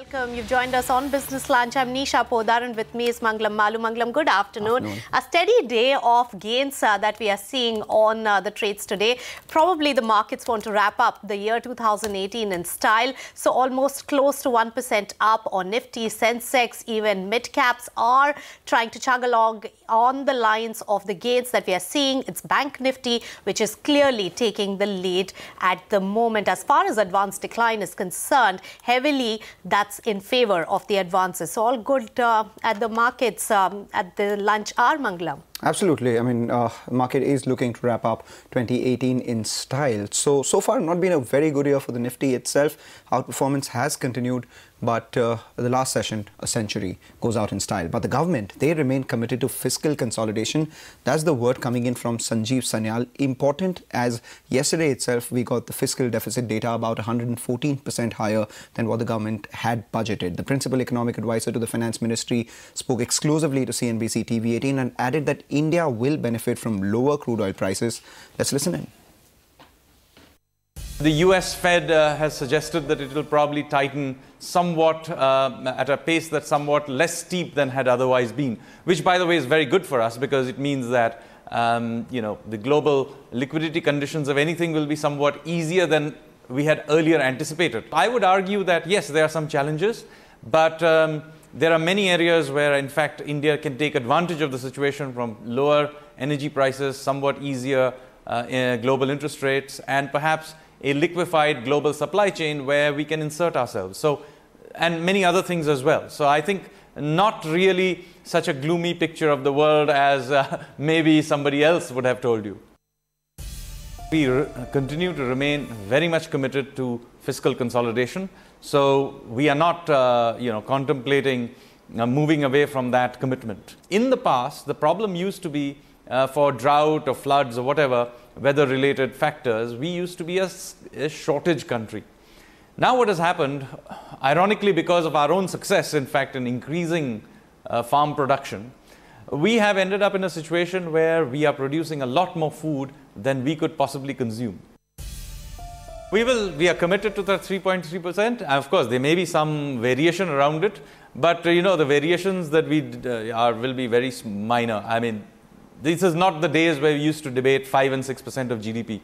Welcome. You've joined us on Business Lunch. I'm Nisha Podar and with me is Mangalam Malu. Mangalam, good afternoon. A steady day of gains that we are seeing on the trades today. Probably the markets want to wrap up the year 2018 in style. So almost close to 1% up on Nifty, Sensex, even mid-caps are trying to chug along on the lines of the gains that we are seeing. It's Bank Nifty, which is clearly taking the lead at the moment. As far as advanced decline is concerned, heavily that's in favor of the advances. So all good at the markets at the lunch hour, Mangalam. Absolutely. I mean, market is looking to wrap up 2018 in style. So far, not been a very good year for the Nifty itself. Outperformance has continued, but the last session, a century, goes out in style. But the government, they remain committed to fiscal consolidation. That's the word coming in from Sanjeev Sanyal. Important as yesterday itself, we got the fiscal deficit data about 114% higher than what the government had budgeted. The principal economic advisor to the Finance Ministry spoke exclusively to cnbc TV 18 and added that India will benefit from lower crude oil prices. Let's listen in. The US Fed has suggested that it will probably tighten somewhat at a pace that's somewhat less steep than had otherwise been, which, by the way, is very good for us because it means that the global liquidity conditions of anything will be somewhat easier than we had earlier anticipated. I would argue that, yes, there are some challenges, but there are many areas where, in fact, India can take advantage of the situation, from lower energy prices, somewhat easier global interest rates, and perhaps a liquefied global supply chain where we can insert ourselves. So, and many other things as well. So I think not really such a gloomy picture of the world as maybe somebody else would have told you. We continue to remain very much committed to fiscal consolidation. So we are not, contemplating moving away from that commitment. In the past, the problem used to be for drought or floods or whatever weather-related factors, we used to be a shortage country. Now what has happened, ironically because of our own success, in fact, in increasing farm production, we have ended up in a situation where we are producing a lot more food than we could possibly consume. We are committed to the 3.3%. Of course, there may be some variation around it, but the variations that will be very minor. I mean, this is not the days where we used to debate 5 and 6% of GDP.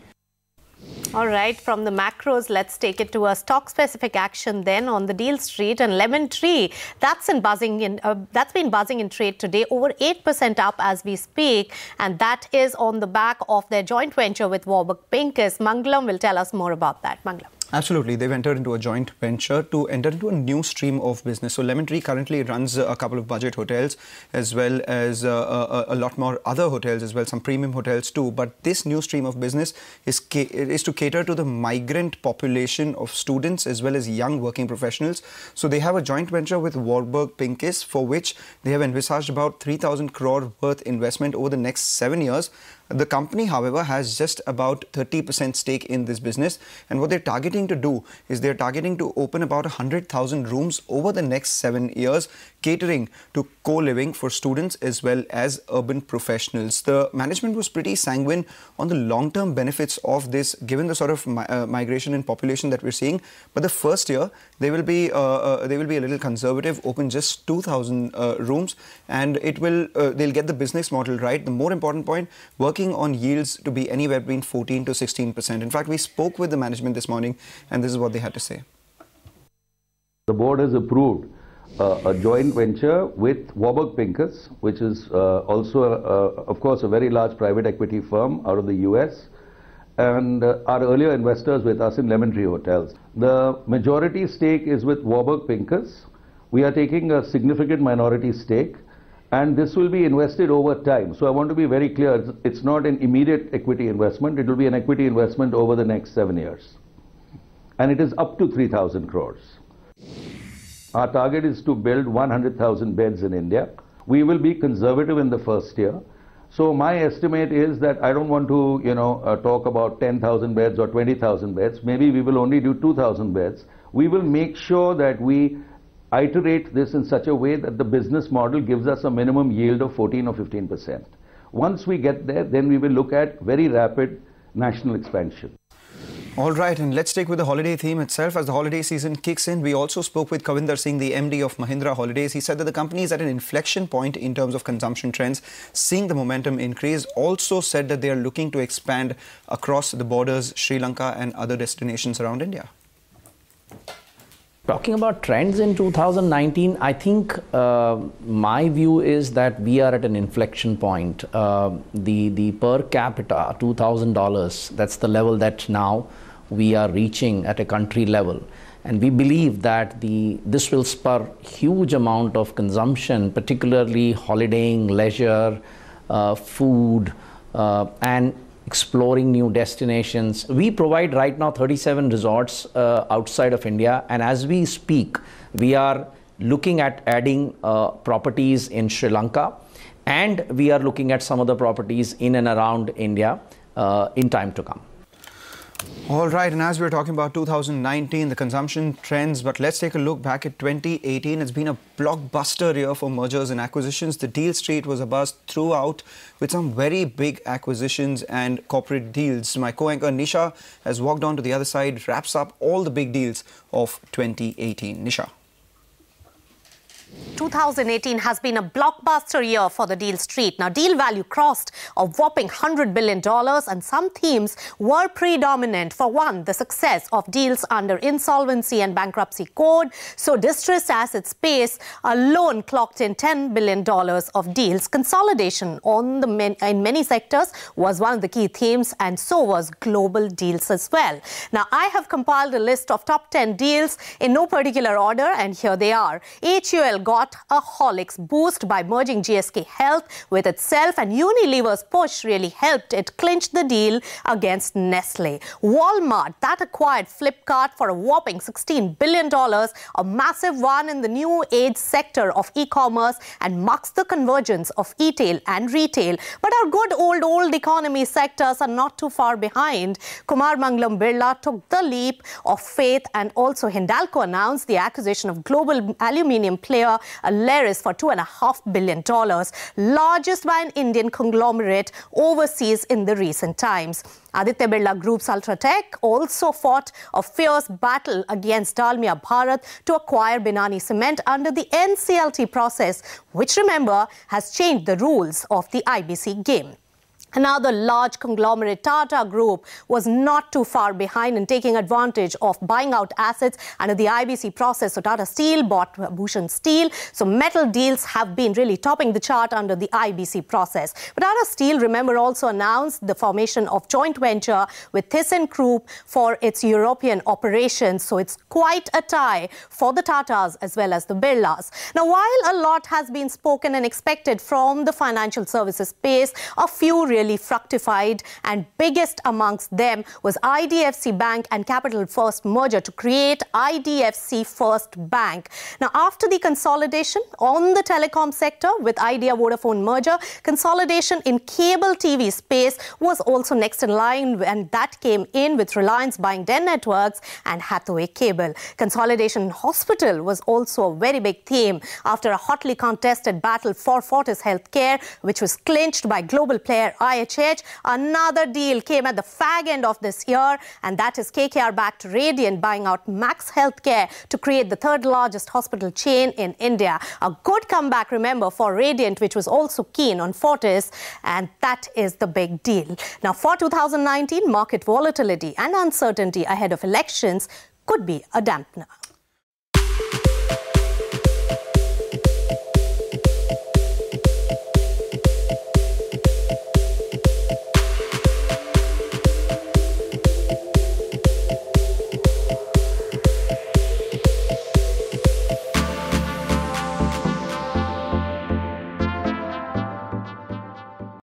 All right, from the macros, let's take it to a stock-specific action then on the Deal Street. And Lemon Tree, that's been buzzing in trade today, over 8% up as we speak. And that is on the back of their joint venture with Warburg Pincus. Mangalam will tell us more about that. Mangalam. Absolutely. They've entered into a joint venture to enter into a new stream of business. So Lemon Tree currently runs a couple of budget hotels as well as a lot more other hotels as well, some premium hotels too. But this new stream of business is to cater to the migrant population of students as well as young working professionals. So they have a joint venture with Warburg Pincus for which they have envisaged about 3,000 crore worth investment over the next 7 years. The company, however, has just about 30% stake in this business. And what they're targeting to do is they're targeting to open about 100,000 rooms over the next 7 years, catering to co-living for students as well as urban professionals. The management was pretty sanguine on the long-term benefits of this, given the sort of migration in population that we're seeing. But the first year, they will be a little conservative, open just 2,000 rooms, and they'll get the business model right. The more important point, working on yields to be anywhere between 14 to 16%. In fact, we spoke with the management this morning, and this is what they had to say. The board has approved a joint venture with Warburg Pincus, which is also, of course, a very large private equity firm out of the US, and our earlier investors with us in Lemon Tree Hotels. The majority stake is with Warburg Pincus. We are taking a significant minority stake, and this will be invested over time. So I want to be very clear, it's not an immediate equity investment, it will be an equity investment over the next 7 years. And it is up to 3,000 crores. Our target is to build 100,000 beds in India. We will be conservative in the first year. So my estimate is that I don't want to, talk about 10,000 beds or 20,000 beds. Maybe we will only do 2,000 beds. We will make sure that we iterate this in such a way that the business model gives us a minimum yield of 14 or 15%. Once we get there, then we will look at very rapid national expansion. All right, and let's stick with the holiday theme itself. As the holiday season kicks in, we also spoke with Kavinder Singh, the MD of Mahindra Holidays. He said that the company is at an inflection point in terms of consumption trends, seeing the momentum increase. Also said that they are looking to expand across the borders, Sri Lanka and other destinations around India. Talking about trends in 2019, I think my view is that we are at an inflection point. The per capita, $2,000, that's the level that now we are reaching at a country level. And we believe that this will spur huge amount of consumption, particularly holidaying, leisure, food, and exploring new destinations. We provide right now 37 resorts outside of India, and as we speak, we are looking at adding properties in Sri Lanka, and we are looking at some other properties in and around India in time to come. All right, and as we're talking about 2019, the consumption trends, but let's take a look back at 2018. It's been a blockbuster year for mergers and acquisitions. The deal street was abuzz throughout with some very big acquisitions and corporate deals. My co-anchor Nisha has walked on to the other side, wraps up all the big deals of 2018. Nisha. 2018 has been a blockbuster year for the deal street. Now, deal value crossed a whopping $100 billion, and some themes were predominant. For one, the success of deals under insolvency and bankruptcy code. So distressed asset space alone clocked in $10 billion of deals. Consolidation in many sectors was one of the key themes, and so was global deals as well. Now, I have compiled a list of top 10 deals in no particular order, and here they are. HUL got a Horlicks boost by merging GSK Health with itself, and Unilever's push really helped it clinch the deal against Nestle. Walmart, that acquired Flipkart for a whopping $16 billion, a massive one in the new age sector of e-commerce, and marks the convergence of e-tail and retail. But our good old economy sectors are not too far behind. Mangalam Birla took the leap of faith, and also Hindalco announced the acquisition of global aluminium player Aleris for $2.5 billion, largest by an Indian conglomerate overseas in the recent times. Aditya Birla Group's Ultratech also fought a fierce battle against Dalmia Bharat to acquire Binani Cement under the NCLT process, which, remember, has changed the rules of the IBC game. Another large conglomerate, Tata Group, was not too far behind in taking advantage of buying out assets under the IBC process. So Tata Steel bought Bhushan Steel. So metal deals have been really topping the chart under the IBC process. But Tata Steel, remember, also announced the formation of joint venture with ThyssenKrupp for its European operations. So it's quite a tie for the Tatas as well as the Birlas. Now, while a lot has been spoken and expected from the financial services space, a few really fructified, and biggest amongst them was IDFC Bank and Capital First merger to create IDFC First Bank. Now, after the consolidation on the telecom sector with Idea Vodafone merger, consolidation in cable TV space was also next in line, and that came in with Reliance buying Den Networks and Hathaway Cable. Consolidation in hospital was also a very big theme after a hotly contested battle for Fortis Healthcare, which was clinched by global player IHH. Another deal came at the fag end of this year, and that is KKR-backed Radiant buying out Max Healthcare to create the third largest hospital chain in India. A good comeback, remember, for Radiant, which was also keen on Fortis, and that is the big deal. Now, for 2019, market volatility and uncertainty ahead of elections could be a dampener.